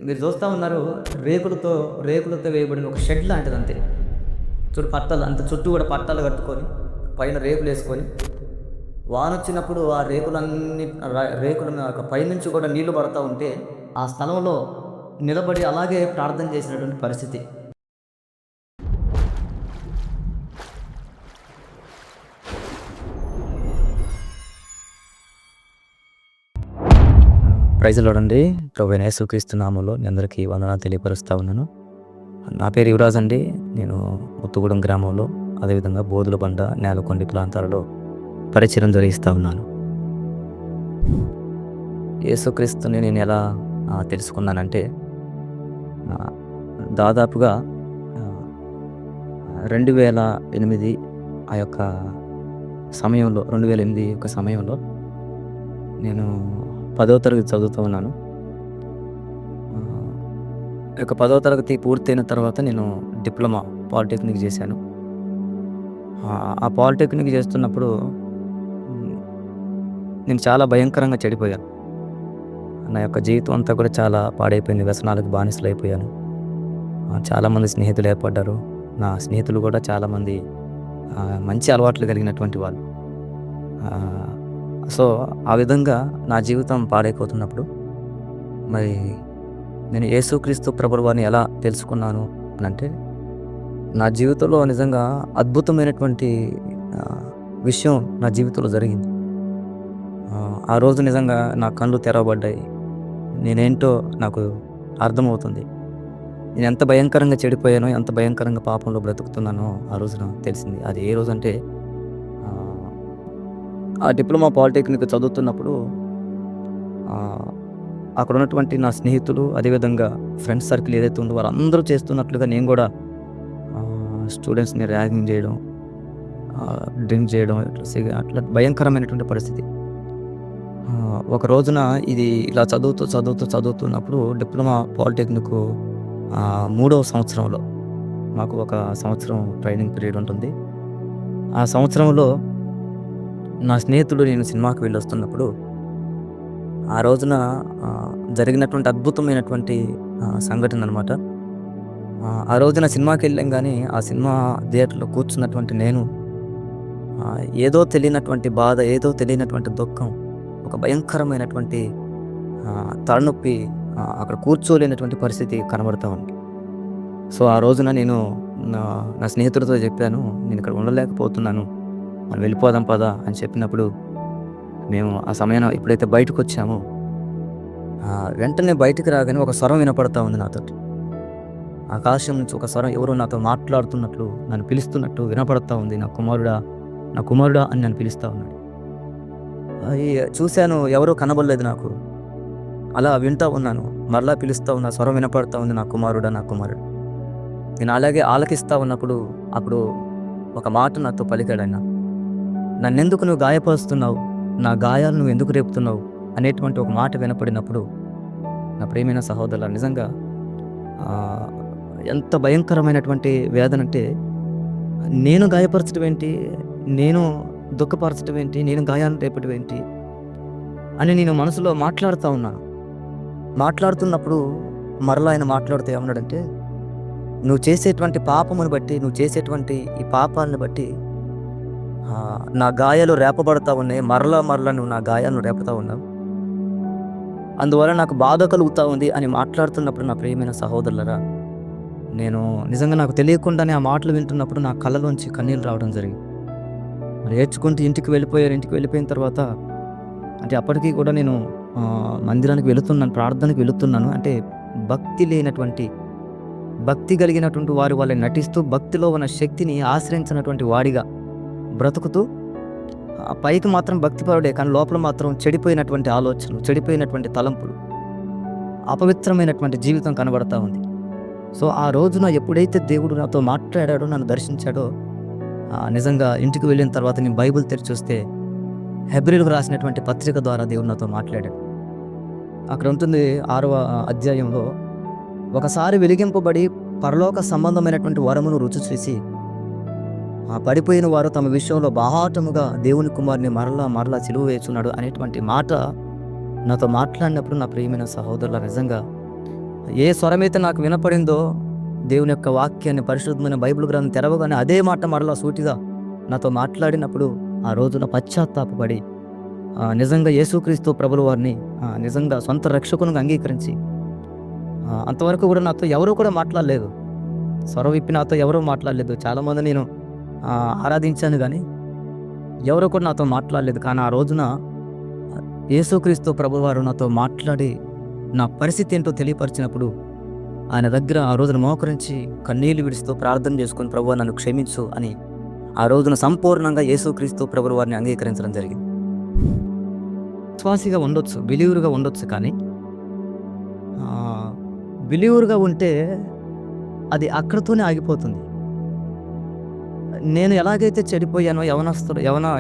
మీరు చూస్తా ఉన్నారు. రేకులతో రేకులతో వేయబడిన ఒక షెడ్ లాంటిదంతే. పట్టాలు అంత చుట్టూ కూడా పట్టాలు కట్టుకొని, పైన రేకులేసుకొని, వానొచ్చినప్పుడు ఆ రేకులన్నీ రేకుల పైనుంచి కూడా నీళ్లు పడతా ఉంటే, ఆ స్థలంలో నిలబడి అలాగే ప్రార్థన చేసినటువంటి పరిస్థితి. ప్రైజ్ లార్డ్ అండి. ప్రభువైన యేసుక్రీస్తు నామములో మీ అందరికీ వందనాలు తెలియపరుస్తా ఉన్నాను. నా పేరు యువరాజ్ అండి. నేను ముత్తుగూడెం గ్రామంలో, అదేవిధంగా బోదులబండ, నేలకొండ ప్రాంతాలలో పరిచయం జరిగిస్తూ ఉన్నాను. యేసుక్రీస్తుని నేను ఎలా తెలుసుకున్నానంటే, దాదాపుగా 2008 ఆ యొక్క సమయంలో 2008 యొక్క సమయంలో నేను 10వ తరగతి చదువుతూ ఉన్నాను. ఇక 10వ తరగతి పూర్తయిన తర్వాత నేను డిప్లొమా పాలిటెక్నిక్ చేశాను. ఆ పాలిటెక్నిక్ చేస్తున్నప్పుడు నేను చాలా భయంకరంగా చెడిపోయాను. నా యొక్క జీవితం అంతా కూడా చాలా పాడైపోయింది. వ్యసనాలకు బానిసలైపోయాను. చాలామంది స్నేహితులు ఏర్పడ్డారు. నా స్నేహితులు కూడా చాలామంది మంచి అలవాట్లు కలిగినటువంటి వాళ్ళు. సో, ఆ విధంగా నా జీవితం పాడైపోతున్నప్పుడు, మరి నేను యేసుక్రీస్తు ప్రభువుని ఎలా తెలుసుకున్నాను అనంటే, నా జీవితంలో నిజంగా అద్భుతమైనటువంటి విషయం నా జీవితంలో జరిగింది. ఆ రోజు నిజంగా నా కళ్ళు తెరవబడ్డాయి. నేనేంటో నాకు అర్థమవుతుంది. నేను ఎంత భయంకరంగా చెడిపోయానో, ఎంత భయంకరంగా పాపంలో బ్రతుకుతున్నానో ఆ రోజున తెలిసింది. అది ఏ రోజంటే, ఆ డిప్లొమా పాలిటెక్నిక్ చదువుతున్నప్పుడు అక్కడ ఉన్నటువంటి నా స్నేహితులు, అదేవిధంగా ఫ్రెండ్స్ సర్కిల్ ఏదైతే ఉందో వారందరూ చేస్తున్నట్లుగా నేను కూడా స్టూడెంట్స్ని ర్యాగింగ్ చేయడం, డ్రింక్ చేయడం, అట్లా భయంకరమైనటువంటి పరిస్థితి. ఒక రోజున ఇది ఇలా చదువుతున్నప్పుడు డిప్లొమా పాలిటెక్నిక్ 3వ సంవత్సరంలో మాకు ఒక సంవత్సరం ట్రైనింగ్ పీరియడ్ ఉంటుంది. ఆ సంవత్సరంలో నా స్నేహితుడు నేను సినిమాకి వెళ్ళొస్తున్నప్పుడు ఆ రోజున జరిగినటువంటి అద్భుతమైనటువంటి సంఘటన అనమాట. ఆ రోజున సినిమాకి వెళ్ళాం కానీ ఆ సినిమా థియేటర్లో కూర్చున్నటువంటి నేను ఏదో తెలియనటువంటి బాధ, ఏదో తెలియనటువంటి దుఃఖం, ఒక భయంకరమైనటువంటి తలనొప్పి, అక్కడ కూర్చోలేనటువంటి పరిస్థితి కనబడతా ఉంది. సో, ఆ రోజున నేను నా స్నేహితుడితో చెప్పాను, నేను ఇక్కడ ఉండలేకపోతున్నాను, మనం వెళ్ళిపోదాం పదా అని చెప్పినప్పుడు, మేము ఆ సమయాన ఎప్పుడైతే బయటకు వచ్చామో వెంటనే బయటికి రాగానే ఒక స్వరం వినపడతా ఉంది నాతోటి. ఆకాశం నుంచి ఒక స్వరం ఎవరో నాతో మాట్లాడుతున్నట్లు, నన్ను పిలుస్తున్నట్టు వినపడతా ఉంది. నా కుమారుడా అని నన్ను పిలుస్తూ ఉన్నాడు. చూశాను, ఎవరో కనబడలేదు నాకు. అలా వింటూ ఉన్నాను. మరలా పిలుస్తూ ఉన్న స్వరం వినపడతా ఉంది, నా కుమారుడా, నా కుమారుడు. నేను అలాగే ఆలకిస్తూ ఉన్నప్పుడు అప్పుడు ఒక మాట నాతో పలికాడు ఆయన. నన్నెందుకు నువ్వు గాయపరుస్తున్నావు, నా గాయాలు నువ్వు ఎందుకు రేపుతున్నావు అనేటువంటి ఒక మాట వినపడినప్పుడు, నా ప్రియమైన సహోదరుల, నిజంగా ఎంత భయంకరమైనటువంటి వేదన అంటే, నేను గాయపరచడం ఏంటి, నేను దుఃఖపరచడం ఏంటి, నేను గాయాలను రేపడం ఏంటి అని నేను మనసులో మాట్లాడుతూ ఉన్నాను. మాట్లాడుతున్నప్పుడు మరలా ఆయన మాట్లాడుతూ ఏమన్నాడంటే, నువ్వు చేసేటువంటి పాపమును బట్టి, నువ్వు చేసేటువంటి ఈ పాపాలను బట్టి నా గాయాలు రేపబడతా ఉన్నాయి. మరలా నువ్వు నా గాయాలను రేపుతా ఉన్నావు. అందువల్ల నాకు బాధ కలుగుతూ ఉంది అని మాట్లాడుతున్నప్పుడు, నా ప్రియమైన సహోదరులరా, నేను నిజంగా నాకు తెలియకుండానే ఆ మాటలు వింటున్నప్పుడు నా కళ్ళలోంచి కన్నీళ్ళు రావడం జరిగింది. మరి ఏడ్చుకుంటూ ఇంటికి వెళ్ళిపోయిన తర్వాత, అంటే అప్పటికీ కూడా నేను మందిరానికి వెళుతున్నాను, ప్రార్థనకు వెళుతున్నాను. అంటే భక్తి కలిగినటువంటి వాళ్ళని నటిస్తూ, భక్తిలో ఉన్న శక్తిని ఆశ్రయించినటువంటి వాడిగా బ్రతుకుతూ, పైకి మాత్రం భక్తిపరుడే కానీ లోపల మాత్రం చెడిపోయినటువంటి ఆలోచనలు, చెడిపోయినటువంటి తలంపులు, అపవిత్రమైనటువంటి జీవితం కనబడతా ఉంది. సో, ఆ రోజున ఎప్పుడైతే దేవుడు నాతో మాట్లాడాడో, నన్ను దర్శించాడో, నిజంగా ఇంటికి వెళ్ళిన తర్వాత నేను బైబిల్ తెరిచి చూస్తే హెబ్రీయులకు రాసినటువంటి పత్రిక ద్వారా దేవుడు నాతో మాట్లాడాడు. అక్కడ ఉంటుంది 6వ అధ్యాయంలో, ఒకసారి వెలిగింపబడి పరలోక సంబంధమైనటువంటి వరమును రుచి చూసి పడిపోయిన వారు తమ విషయంలో బాహాటముగా దేవుని కుమారుని మరలా సిలువ వేస్తున్నాడు అనేటువంటి మాట నాతో మాట్లాడినప్పుడు, నా ప్రియమైన సహోదరుల, నిజంగా ఏ స్వరమైతే నాకు వినపడిందో దేవుని యొక్క వాక్యాన్ని, పరిశుద్ధమైన బైబిల్ గ్రంథం తెరవగానే అదే మాట మరలా సూటిగా నాతో మాట్లాడినప్పుడు ఆ రోజున పశ్చాత్తాపపడి నిజంగా యేసుక్రీస్తు ప్రభుల వారిని నిజంగా సొంత రక్షకునిగా అంగీకరించి అంతవరకు కూడా నాతో ఎవరు కూడా మాట్లాడలేదు. స్వరం విప్పి నాతో ఎవరూ మాట్లాడలేదు. చాలామంది నేను ఆరాధించాను కానీ ఎవరు కూడా నాతో మాట్లాడలేదు. కానీ ఆ రోజున యేసుక్రీస్తు ప్రభువారు నాతో మాట్లాడి నా పరిస్థితి ఏంటో తెలియపరిచినప్పుడు ఆయన దగ్గర ఆ రోజున మోకరించి కన్నీళ్లు విడుస్తూ ప్రార్థన చేసుకుని, ప్రభువా నన్ను క్షమించు అని ఆ రోజున సంపూర్ణంగా యేసుక్రీస్తు ప్రభువు వారిని అంగీకరించడం జరిగింది. విశ్వాసిగా ఉండొచ్చు, బిలీవర్గా ఉండొచ్చు, కానీ బిలీవర్గా ఉంటే అది అక్కడితోనే ఆగిపోతుంది. నేను ఎలాగైతే చెడిపోయానో,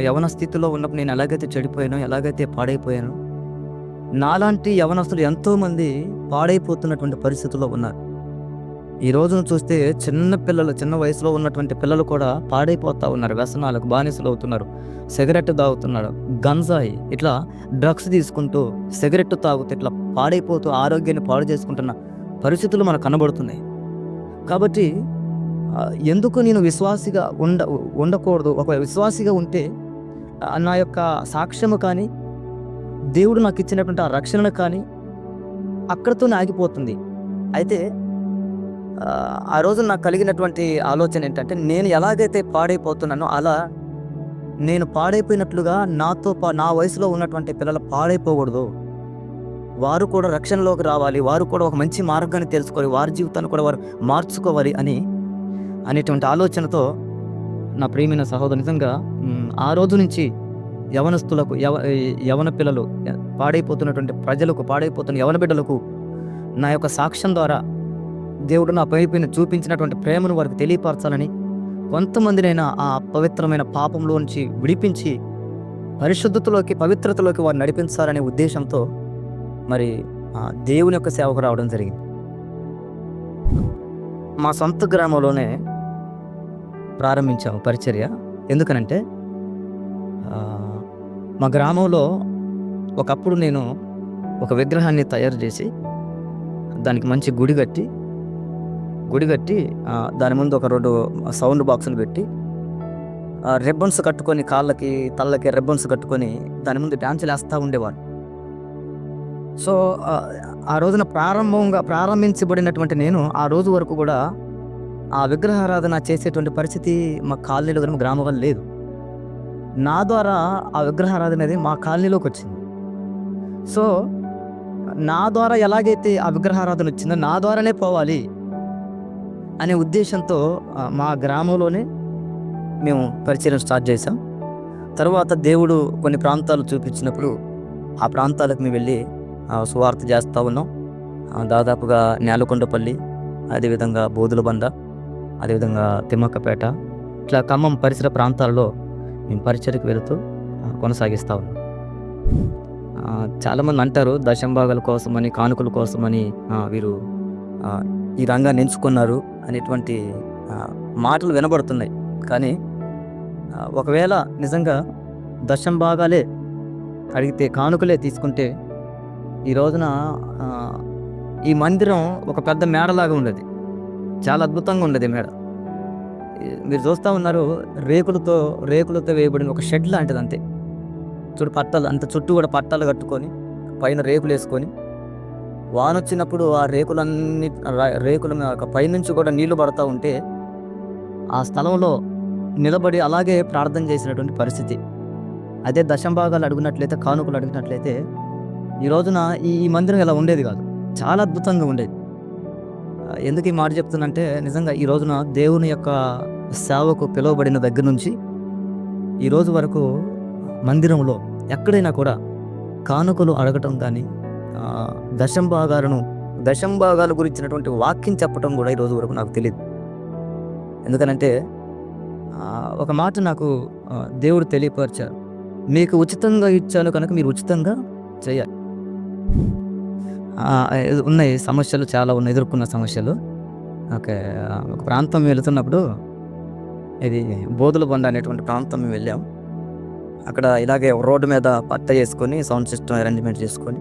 యవన స్థితిలో ఉన్నప్పుడు నేను ఎలాగైతే చెడిపోయానో, ఎలాగైతే పాడైపోయానో, నాలాంటి యవనస్తులు ఎంతోమంది పాడైపోతున్నటువంటి పరిస్థితుల్లో ఉన్నారు. ఈ రోజును చూస్తే చిన్న వయసులో ఉన్నటువంటి పిల్లలు కూడా పాడైపోతూ ఉన్నారు. వ్యసనాలకు బానిసలు అవుతున్నారు. సిగరెట్ తాగుతున్నారు, గంజాయి, ఇట్లా డ్రగ్స్ తీసుకుంటూ సిగరెట్ తాగుతూ ఇట్లా పాడైపోతూ ఆరోగ్యాన్ని పాడు చేసుకుంటున్న పరిస్థితులు మనకు కనబడుతున్నాయి. కాబట్టి ఎందుకు నేను విశ్వాసిగా ఉండకూడదు? ఒక విశ్వాసిగా ఉంటే నా యొక్క సాక్ష్యము కానీ, దేవుడు నాకు ఇచ్చినటువంటి ఆ రక్షణ కానీ అక్కడితోనే ఆగిపోతుంది. అయితే ఆ రోజు నాకు కలిగినటువంటి ఆలోచన ఏంటంటే, నేను ఎలాగైతే పాడైపోతున్నానో అలా నేను పాడైపోయినట్లుగా నా వయసులో ఉన్నటువంటి పిల్లలు పాడైపోకూడదు. వారు కూడా రక్షణలోకి రావాలి, వారు కూడా ఒక మంచి మార్గాన్ని తెలుసుకోవాలి, వారి జీవితాన్ని కూడా వారు మార్చుకోవాలి అనేటువంటి ఆలోచనతో నా ప్రియమైన సహోదరు నిజంగా ఆ రోజు నుంచి యవనస్తులకు, యవన పిల్లలు, పాడైపోతున్నటువంటి ప్రజలకు, పాడైపోతున్న యవన బిడ్డలకు నా యొక్క సాక్ష్యం ద్వారా దేవుడు నా పైన చూపించినటువంటి ప్రేమను వారికి తెలియపరచాలని, కొంతమందినైనా ఆ పవిత్రమైన పాపంలో నుంచి విడిపించి పరిశుద్ధతలోకి, పవిత్రతలోకి వారు నడిపించాలనే ఉద్దేశంతో మరి దేవుని యొక్క సేవకు రావడం జరిగింది. మా సొంత గ్రామంలోనే ప్రారంభించాము పరిచర్య. ఎందుకనంటే మా గ్రామంలో ఒకప్పుడు నేను ఒక విగ్రహాన్ని తయారు చేసి దానికి మంచి గుడి కట్టి దాని ముందు ఒక 2 సౌండ్ బాక్సులు పెట్టి రిబ్బన్స్ కట్టుకొని, కాళ్ళకి తల్లకి రిబ్బన్స్ కట్టుకొని దాని ముందు డ్యాన్సులు వేస్తూ ఉండేవాడు. సో ఆ రోజున ప్రారంభించబడినటువంటి నేను ఆ రోజు వరకు కూడా ఆ విగ్రహారాధన చేసేటువంటి పరిస్థితి మా కాలనీలో కానీ గ్రామం వల్ల లేదు. నా ద్వారా ఆ విగ్రహారాధన అనేది మా కాలనీలోకి వచ్చింది. సో నా ద్వారా ఎలాగైతే ఆ విగ్రహారాధన వచ్చిందో నా ద్వారానే పోవాలి అనే ఉద్దేశంతో మా గ్రామంలోనే మేము పరిచయం స్టార్ట్ చేసాం. తర్వాత దేవుడు కొన్ని ప్రాంతాలు చూపించినప్పుడు ఆ ప్రాంతాలకు మేము వెళ్ళి సువార్త చేస్తూ ఉన్నాం. దాదాపుగా నేలకొండపల్లి, అదేవిధంగా బోధులబంద, అదేవిధంగా తిమ్మక్కపేట, ఇట్లా ఖమ్మం పరిసర ప్రాంతాల్లో మేము పరిచర్యకు వెళుతూ కొనసాగిస్తూ ఉన్నాం. చాలామంది అంటారు దశంభాగాల కోసమని, కానుకల కోసమని వీరు ఈ రంగాన్ని ఎంచుకున్నారు అనేటువంటి మాటలు వినబడుతున్నాయి. కానీ ఒకవేళ నిజంగా దశంభాగాలే అడిగితే, కానుకలే తీసుకుంటే ఈ రోజున ఈ మందిరం ఒక పెద్ద మేడలాగా ఉండేది. చాలా అద్భుతంగా ఉండేది మేడ. మీరు చూస్తూ ఉన్నారు, రేకులతో వేయబడిన ఒక షెడ్ లాంటిది అంతే. పట్టాలు అంత చుట్టూ కూడా పట్టాలు కట్టుకొని పైన రేకులు వేసుకొని, వాన వచ్చినప్పుడు ఆ రేకుల పైనుంచి కూడా నీళ్లు పడతా ఉంటే ఆ స్థలంలో నిలబడి అలాగే ప్రార్థన చేసినటువంటి పరిస్థితి. అదే దశంభాగాలు అడిగినట్లయితే, కానుకలు అడిగినట్లయితే ఈ రోజున ఈ మందిరం ఇలా ఉండేది కాదు. చాలా అద్భుతంగా ఉండేది. ఎందుకు ఈ మాట చెప్తున్నంటే, నిజంగా ఈ రోజున దేవుని యొక్క సేవకు పిలువబడిన దగ్గర నుంచి ఈ రోజు వరకు మందిరంలో ఎక్కడైనా కూడా కానుకలు అడగటం కానీ, దశంభాగాల గురించినటువంటి వాక్యం చెప్పడం కూడా ఈరోజు వరకు నాకు తెలియదు. ఎందుకనంటే ఒక మాట నాకు దేవుడు తెలియపరిచారు, మీకు ఉచితంగా ఇచ్చాను కనుక మీరు ఉచితంగా చేయాలి. ఉన్నాయి సమస్యలు, చాలా ఉన్నాయి, ఎదుర్కొన్న సమస్యలు. ఓకే, ఒక ప్రాంతం వెళుతున్నప్పుడు, ఇది బోధులబండ అనేటువంటి ప్రాంతం మేము వెళ్ళాం. అక్కడ ఇలాగే రోడ్డు మీద పట్ట చేసుకొని సౌండ్ సిస్టమ్ అరేంజ్మెంట్ చేసుకొని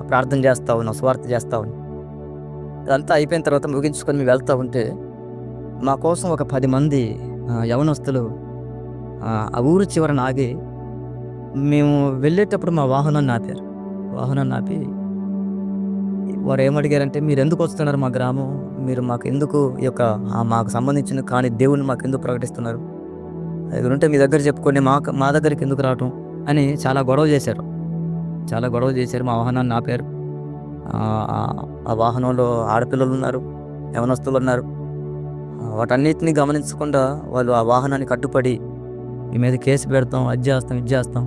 ప్రార్థన చేస్తా ఉన్నాం, సువార్త చేస్తా ఉన్నాం. ఇదంతా అయిపోయిన తర్వాత ముగించుకొని మేము వెళ్తా ఉంటే మా కోసం ఒక 10 మంది యవనస్తులు ఆ ఊరు చివరన ఆగి మేము వెళ్ళేటప్పుడు మా వాహనాన్ని ఆపారు. వాహనాన్ని ఆపి వారు ఏమడిగారంటే, "మీరెందుకు వస్తున్నారు మా గ్రామం? మీరు మాకెందుకు ఈ యొక్క మాకు సంబంధించిన కాని దేవుడిని మాకెందుకు ప్రకటిస్తున్నారు? ఏదైనా మీ దగ్గర చెప్పుకొని మా దగ్గరికి ఎందుకు రావటం?" అని చాలా గొడవ చేశారు. చాలా గొడవ చేశారు. మా వాహనాన్ని ఆపారు. ఆ వాహనంలో ఆడపిల్లలున్నారు, యవనస్తులున్నారు. వాటన్నిటిని గమనించకుండా వాళ్ళు ఆ వాహనానికి అడ్డుపడి, "మీ మీద కేసు పెడతాం, అది చేస్తాం, ఇది చేస్తాం"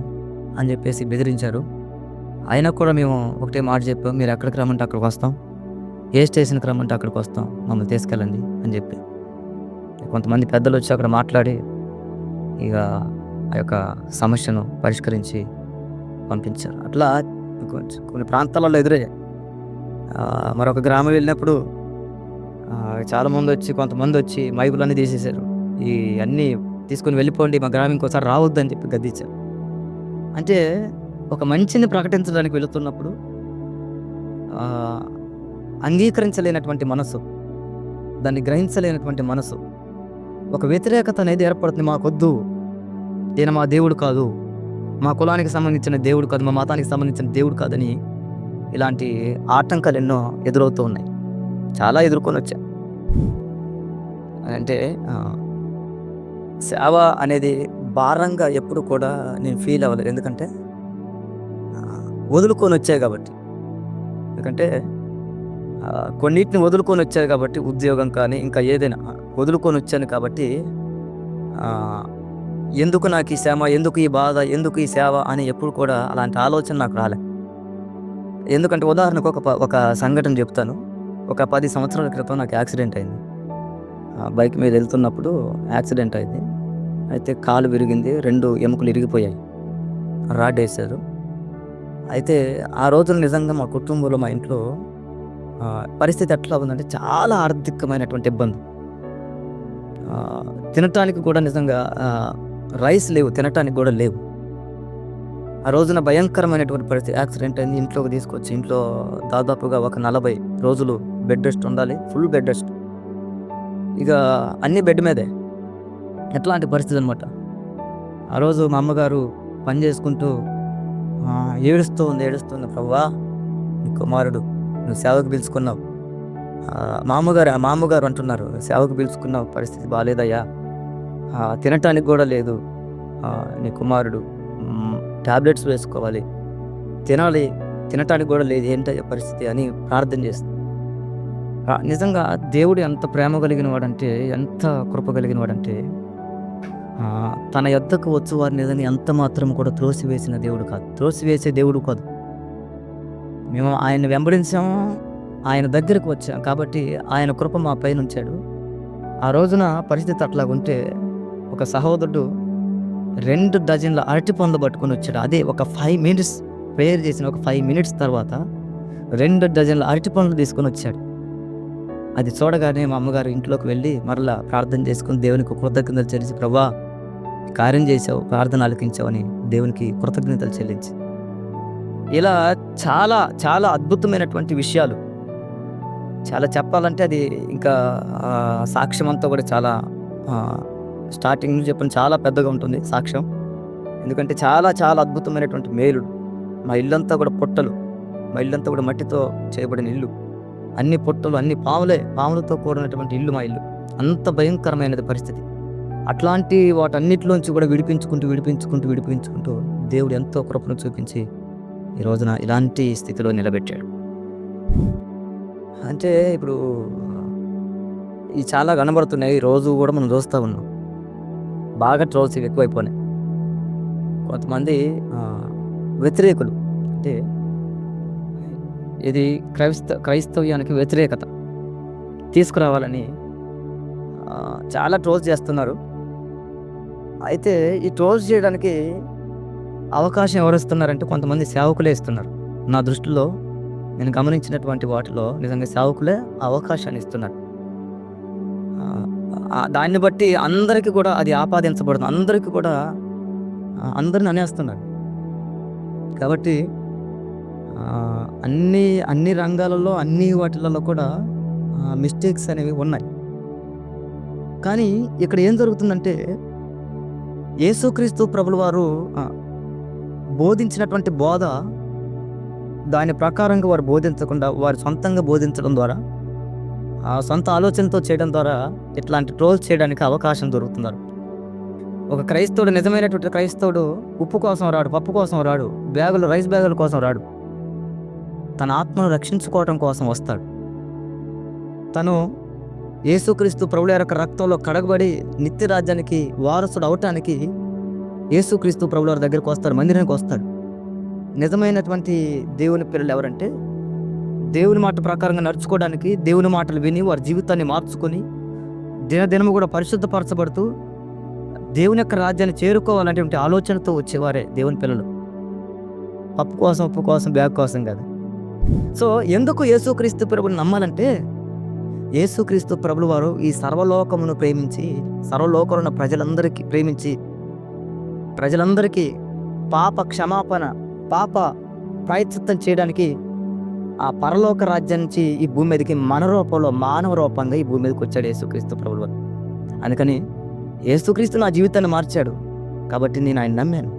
అని చెప్పేసి బెదిరించారు. అయినా కూడా మేము ఒకటే మాట చెప్పాం, "మీరు ఎక్కడికి రమ్మంటే అక్కడికి వస్తాం. ఏ స్టేషన్‌కి రమ్మంటే అక్కడికి వస్తాం. మమ్మల్ని తీసుకెళ్ళండి" అని చెప్పి. కొంతమంది పెద్దలొచ్చి అక్కడ మాట్లాడి ఇక ఆ యొక్క సమస్యను పరిష్కరించి పంపించారు. అట్లా కొన్ని ప్రాంతాలలో ఎదురయ్యాయి. మరొక గ్రామం వెళ్ళినప్పుడు చాలామందొచ్చి, కొంతమందొచ్చి మైకులన్నీ తీసేశారు. ఈ అన్నీ తీసుకొని వెళ్ళిపోండి, మా గ్రామం ఇంకోసారి రావద్దని చెప్పి గద్దించారు. అంటే ఒక మంచిని ప్రకటించడానికి వెళుతున్నప్పుడు ఆహ్, అంగీకరించలేనటువంటి మనసు, దాన్ని గ్రహించలేనటువంటి మనసు, ఒక వ్యతిరేకత అనేది ఏర్పడుతుంది. మాకొద్దు, ఈయన మా దేవుడు కాదు, మా కులానికి సంబంధించిన దేవుడు కాదు, మా మతానికి సంబంధించిన దేవుడు కాదని ఇలాంటి ఆటంకాలు ఎన్నో ఎదురవుతూ ఉన్నాయి. చాలా ఎదుర్కొనొచ్చా. అంటే సేవ అనేది భారంగా ఎప్పుడు కూడా నేను ఫీల్ అవ్వలేదు. ఎందుకంటే వదులుకొనొచ్చాయి కాబట్టి. ఎందుకంటే కొన్నిటిని వదులుకొనొచ్చాయి కాబట్టి, ఉద్యోగం కానీ ఇంకా ఏదైనా వదులుకొనొచ్చాను కాబట్టి ఎందుకు నాకు ఈ శ్రమ, ఎందుకు ఈ బాధ, ఎందుకు ఈ సేవ అని ఎప్పుడు కూడా అలాంటి ఆలోచన నాకు రాలే. ఎందుకంటే ఉదాహరణకు ఒక సంఘటన చెప్తాను. ఒక 10 సంవత్సరాల క్రితం నాకు యాక్సిడెంట్ అయింది. బైక్ మీద వెళ్తున్నప్పుడు యాక్సిడెంట్ అయింది. అయితే కాలు విరిగింది. 2 ఎముకలు ఇరిగిపోయాయి. రాడేశారు. అయితే ఆ రోజున నిజంగా మా కుటుంబంలో, మా ఇంట్లో పరిస్థితి ఎట్లా ఉందంటే చాలా ఆర్థికమైనటువంటి ఇబ్బంది. తినటానికి కూడా నిజంగా రైస్ లేవు, తినటానికి కూడా లేవు. ఆ రోజున భయంకరమైనటువంటి పరిస్థితి. యాక్సిడెంట్ అయింది. ఇంట్లోకి తీసుకొచ్చి ఇంట్లో దాదాపుగా ఒక 40 రోజులు బెడ్ రెస్ట్ ఉండాలి. Full bed rest. ఇక అన్నీ బెడ్ మీదే. ఎట్లాంటి పరిస్థితి అనమాట. ఆ రోజు మా అమ్మగారు పని చేసుకుంటూ ఏడుస్తుంది. "ప్రభువా, నీ కుమారుడు నువ్వు సేవకు పిలుచుకున్నావు." మా అమ్మగారు అంటున్నారు, "సేవకు పిలుచుకున్నావు, పరిస్థితి బాలేదయ్యా, తినటానికి కూడా లేదు. నీ కుమారుడు టాబ్లెట్స్ వేసుకోవాలి, తినాలి, తినటానికి కూడా లేదు, ఏంటయ్యా పరిస్థితి" అని ప్రార్థన చేస్తుంది. నిజంగా దేవుడు ఎంత ప్రేమ కలిగిన వాడంటే, ఎంత కృప కలిగిన వాడంటే, తన యొద్దకు వచ్చు వారిని ఏదని ఎంత మాత్రం కూడా త్రోసివేసిన దేవుడు కాదు, త్రోసివేసే దేవుడు కాదు. మేము ఆయన్ని వెంబడించాము, ఆయన దగ్గరకు వచ్చాం కాబట్టి ఆయన కృప మా పైన ఉంచాడు. ఆ రోజున పరిస్థితి అట్లాగుంటే ఒక సహోదరుడు 2 డజన్ల అరటి పండ్లు పట్టుకొని వచ్చాడు. అదే ఒక 5 మినిట్స్ ప్రేయర్ చేసిన ఒక 5 మినిట్స్ తర్వాత 2 డజన్ల అరటి పండ్లు తీసుకొని వచ్చాడు. అది చూడగానే మా అమ్మగారు ఇంట్లోకి వెళ్ళి మరలా ప్రార్థన చేసుకుని దేవునికి కృతజ్ఞతలు చెల్లించి, "ప్రభువా, కార్యం చేసావు, ప్రార్థన ఆలకించావు" అని దేవునికి కృతజ్ఞతలు చెల్లించి, ఇలా చాలా చాలా అద్భుతమైనటువంటి విషయాలు చాలా చెప్పాలంటే అది ఇంకా సాక్ష్యం అంతా కూడా చాలా స్టార్టింగ్ నుంచి చెప్పిన చాలా పెద్దగా ఉంటుంది సాక్ష్యం. ఎందుకంటే చాలా చాలా అద్భుతమైనటువంటి మేలుడు. మా ఇల్లంతా కూడా పుట్టలు, మా ఇల్లంతా కూడా మట్టితో చేయబడిన ఇల్లు, అన్ని పుట్టలు, అన్ని పాములతో కూడినటువంటి ఇల్లు మా ఇల్లు. అంత భయంకరమైనది పరిస్థితి. అట్లాంటి వాటన్నిటిలోంచి కూడా విడిపించుకుంటూ దేవుడు ఎంతో కృపను చూపించి ఈ రోజున ఇలాంటి స్థితిలో నిలబెట్టాడు. అంటే ఇప్పుడు ఇవి చాలా కనబడుతున్నాయి. ఈ రోజు కూడా మనం చూస్తూ ఉన్నాం. బాగా ట్రోల్స్ ఎక్కువైపోయినాయి. కొంతమంది వ్యతిరేకులు, అంటే ఇది క్రైస్తవ్యానికి వ్యతిరేకత తీసుకురావాలని చాలా ట్రోల్స్ చేస్తున్నారు. అయితే ఈ ట్రోల్స్ చేయడానికి అవకాశం ఎవరు ఇస్తున్నారంటే కొంతమంది సేవకులే ఇస్తున్నారు. నా దృష్టిలో నేను గమనించినటువంటి వాటిలో నిజంగా సేవకులే అవకాశాన్ని ఇస్తున్నారు. దాన్ని బట్టి అందరికీ కూడా అది ఆపాదించబడుతుంది. అందరికీ కూడా అందరిని అనేస్తున్నారు. కాబట్టి అన్ని అన్ని రంగాలలో, అన్ని వాటిలలో కూడా మిస్టేక్స్ అనేవి ఉన్నాయి. కానీ ఇక్కడ ఏం జరుగుతుందంటే, యేసుక్రీస్తు ప్రభుల వారు బోధించినటువంటి బోధ, దాని ప్రకారంగా వారు బోధించకుండా, వారు సొంతంగా బోధించడం ద్వారా, సొంత ఆలోచనతో చేయడం ద్వారా ఇట్లాంటి ట్రోల్స్ చేయడానికి అవకాశం దొరుకుతున్నారు. ఒక క్రైస్తవుడు, నిజమైనటువంటి క్రైస్తవుడు ఉప్పు కోసం రాడు, పప్పు కోసం రాడు, రైస్ బ్యాగుల కోసం రాడు. తన ఆత్మను రక్షించుకోవడం కోసం వస్తాడు. తను యేసుక్రీస్తు ప్రభుల యొక్క రక్తంలో కడగబడి నిత్య రాజ్యానికి వారసుడు అవటానికి యేసుక్రీస్తు ప్రభుల వారి దగ్గరికి వస్తాడు, మందిరానికి వస్తాడు. నిజమైనటువంటి దేవుని పిల్లలు ఎవరంటే, దేవుని మాట ప్రకారంగా నడుచుకోవడానికి, దేవుని మాటలు విని వారి జీవితాన్ని మార్చుకొని దినదినము కూడా పరిశుద్ధపరచబడుతూ దేవుని యొక్క రాజ్యాన్ని చేరుకోవాలనేటువంటి ఆలోచనతో వచ్చేవారే దేవుని పిల్లలు. పప్పు కోసం, ఉప్పు కోసం, బ్యాగ్ కోసం కాదు. సో ఎందుకు యేసుక్రీస్తు ప్రభుని నమ్మాలంటే, యేసుక్రీస్తు ప్రభుల వారు ఈ సర్వలోకమును ప్రేమించి, సర్వలోకంలో ఉన్న ప్రజలందరికీ ప్రేమించి, ప్రజలందరికీ పాప క్షమాపణ, పాప ప్రాయశ్చిత్తం చేయడానికి ఆ పరలోక రాజ్యం నుంచి ఈ భూమి మీదకి మన రూపంలో, మానవ రూపంగా ఈ భూమి మీదకి వచ్చాడు యేసుక్రీస్తు ప్రభుల వారు. అందుకని యేసుక్రీస్తు నా జీవితాన్ని మార్చాడు కాబట్టి నేను ఆయన నమ్మాను.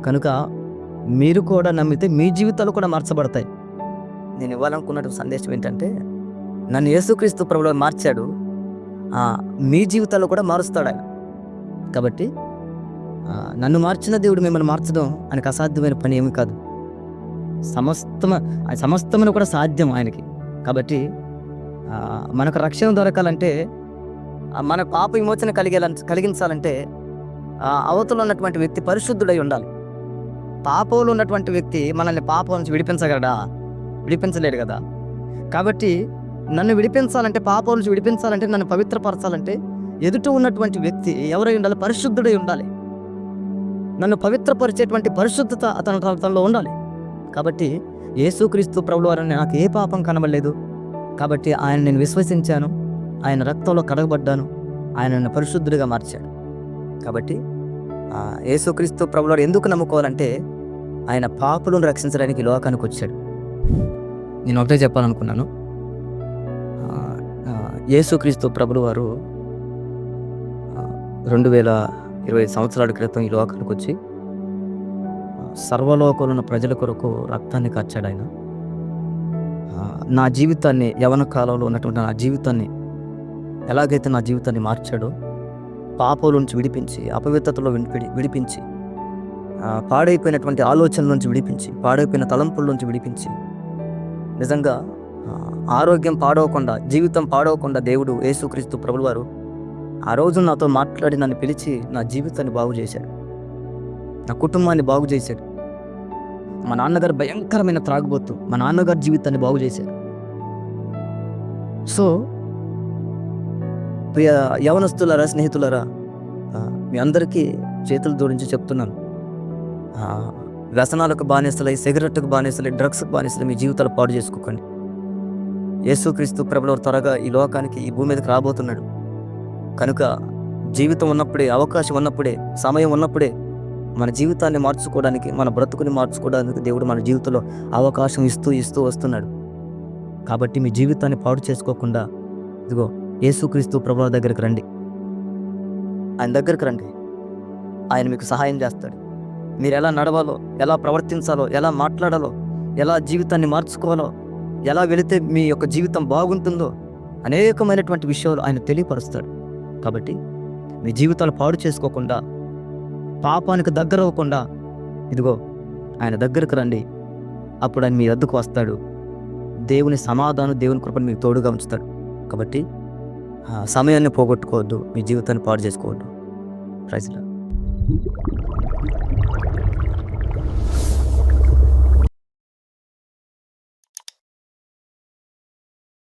కనుక మీరు కూడా నమ్మితే మీ జీవితాలు కూడా మార్చబడతాయి. నేను ఇవ్వాలనుకున్న సందేశం ఏంటంటే, నన్ను యేసుక్రీస్తు ప్రభువు మార్చాడు, మీ జీవితాలు కూడా మారుస్తాడు ఆయన. కాబట్టి నన్ను మార్చిన దేవుడు మిమ్మల్ని మార్చడం ఆయనకు అసాధ్యమైన పని ఏమి కాదు. సమస్తమును కూడా సాధ్యం ఆయనకి. కాబట్టి మనకు రక్షణ దొరకాలంటే, మన పాప విమోచన కలిగించాలంటే అవతల ఉన్నటువంటి వ్యక్తి పరిశుద్ధుడై ఉండాలి. పాపంలో ఉన్నటువంటి వ్యక్తి మనల్ని పాపం నుంచి విడిపించగలడా? విడిపించలేడు కదా. కాబట్టి నన్ను విడిపించాలంటే, పాపం నుంచి విడిపించాలంటే, నన్ను పవిత్రపరచాలంటే ఎదుట ఉన్నటువంటి వ్యక్తి ఎవరై ఉండాలి? పరిశుద్ధుడై ఉండాలి. నన్ను పవిత్రపరిచేటువంటి పరిశుద్ధత తనలో ఉండాలి. కాబట్టి యేసుక్రీస్తు ప్రభుల వారిని నాకు ఏ పాపం కనబడలేదు కాబట్టి ఆయన నేను విశ్వసించాను, ఆయన రక్తంలో కడగబడ్డాను, ఆయన నన్ను పరిశుద్ధుడిగా మార్చాడు. కాబట్టి యేసుక్రీస్తు ప్రభుల వారు ఎందుకు నమ్ముకోవాలంటే, ఆయన పాపులను రక్షించడానికి లోకానికి వచ్చాడు. నేను ఒకటే చెప్పాలనుకున్నాను. యేసుక్రీస్తు ప్రభుల వారు 2020 సంవత్సరాల క్రితం ఈ లోకానికి వచ్చి సర్వలోకంలో ఉన్న ప్రజల కొరకు రక్తాన్ని కార్చాడు ఆయన. నా జీవితాన్ని, యవన కాలంలో ఉన్నటువంటి నా జీవితాన్ని ఎలాగైతే నా జీవితాన్ని మార్చాడో, పాపం నుంచి విడిపించి, అపవిత్రతలో విడిపించి, పాడైపోయినటువంటి ఆలోచనల నుంచి విడిపించి, పాడైపోయిన తలంపుల నుంచి విడిపించి, నిజంగా ఆరోగ్యం పాడవకుండా, జీవితం పాడవకుండా దేవుడు యేసుక్రీస్తు ప్రభుల వారు ఆ రోజు నాతో మాట్లాడి నన్ను పిలిచి నా జీవితాన్ని బాగు చేశాడు, నా కుటుంబాన్ని బాగు చేశాడు. మా నాన్నగారు భయంకరమైన త్రాగుబోతు, మా నాన్నగారి జీవితాన్ని బాగు చేశాడు. సో ప్రియ యవనస్తులారా, స్నేహితులారా, మీ అందరికీ చేతులు జోడించి చెప్తున్నాను, వ్యసనాలకు బానిసలై, సిగరెట్కు బానిసలై, డ్రగ్స్కి బానిసలై మీ జీవితాలు పాడు చేసుకోకండి. యేసుక్రీస్తు ప్రభుల వారు త్వరగా ఈ లోకానికి, ఈ భూమి మీదకి రాబోతున్నాడు. కనుక జీవితం ఉన్నప్పుడే, అవకాశం ఉన్నప్పుడే, సమయం ఉన్నప్పుడే మన జీవితాన్ని మార్చుకోవడానికి, మన బ్రతుకుని మార్చుకోవడానికి దేవుడు మన జీవితంలో అవకాశం ఇస్తూ వస్తున్నాడు. కాబట్టి మీ జీవితాన్ని పాడు చేసుకోకుండా ఇదిగో యేసుక్రీస్తు ప్రభువు దగ్గరికి రండి. ఆయన దగ్గరికి రండి. ఆయన మీకు సహాయం చేస్తాడు. మీరు ఎలా నడవాలో, ఎలా ప్రవర్తించాలో, ఎలా మాట్లాడాలో, ఎలా జీవితాన్ని మార్చుకోవాలో, ఎలా వెళితే మీ యొక్క జీవితం బాగుంటుందో అనేకమైనటువంటి విషయాలు ఆయన తెలియపరుస్తాడు. కాబట్టి మీ జీవితాలు పాడు చేసుకోకుండా, పాపానికి దగ్గర అవ్వకుండా ఇదిగో ఆయన దగ్గరకు రండి. అప్పుడు ఆయన మీ వద్దకు వస్తాడు. దేవుని సమాధానం, దేవుని కృపను మీకు తోడుగా ఉంచుతాడు. కాబట్టి సమయాన్ని పోగొట్టుకోవద్దు, మీ జీవితాన్ని పాడు చేసుకోవద్దు. Praise lord.